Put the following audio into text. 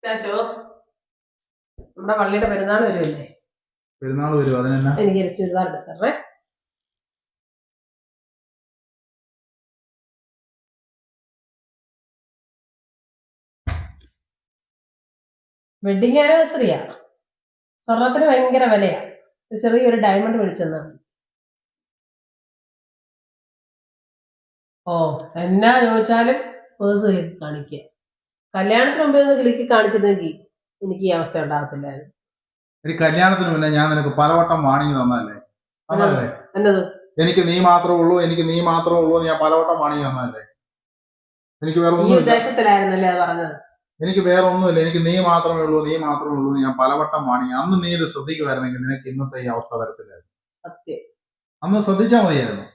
ചാച്ചോ, നമ്മുടെ പള്ളിയുടെ പെരുന്നാൾ വരുമല്ലേ? പെരുന്നാൾ വരും, അതിനെന്നാ? എനിക്കൊരു ചുരിദാർ എടുത്തേ. വെഡിങ് ആനിവേഴ്സറിയാ. സ്വർണത്തിന് ഭയങ്കര വിലയാ. ചെറിയൊരു ഡയമണ്ട് മേടിച്ചെന്നാ. ഓ, എന്നാ ചോദിച്ചാലും പേഴ്സ് കിളിക്ക് കാണിക്കുക. കല്യാണത്തിന് മുമ്പേ ഒന്ന് കിളിക്ക് കാണിച്ചിരുന്നെങ്കിൽ എനിക്ക് ഈ അവസ്ഥ ഉണ്ടാകത്തില്ലായിരുന്നു. കല്യാണത്തിന് മുന്നേ ഞാൻ നിനക്ക് പലവട്ടം വാണിംഗ് തന്നല്ലേ? എന്നത് എനിക്ക് നീ മാത്രമേ ഉള്ളൂ, എനിക്ക് നീ മാത്രമേ ഉള്ളൂ, ഞാൻ പലവട്ടം വാണിംഗ് തന്നല്ലേ? എനിക്ക് വേറെ ഈ ഉദ്ദേശത്തിലായിരുന്നല്ലേ അത് പറഞ്ഞത്? എനിക്ക് വേറെ ഒന്നുമില്ല, എനിക്ക് നീ മാത്രമേ ഉള്ളൂ, നീ മാത്രമേ ഉള്ളൂ, ഞാൻ പലവട്ടം വാണിംഗ്. അന്ന് നീ ഇത് ശ്രദ്ധിക്കുമായിരുന്നെങ്കിൽ നിനക്ക് ഇന്നത്തെ ഈ അവസ്ഥ വരത്തില്ലായിരുന്നു. സത്യം. അന്ന് ശ്രദ്ധിച്ചാൽ മതിയായിരുന്നു.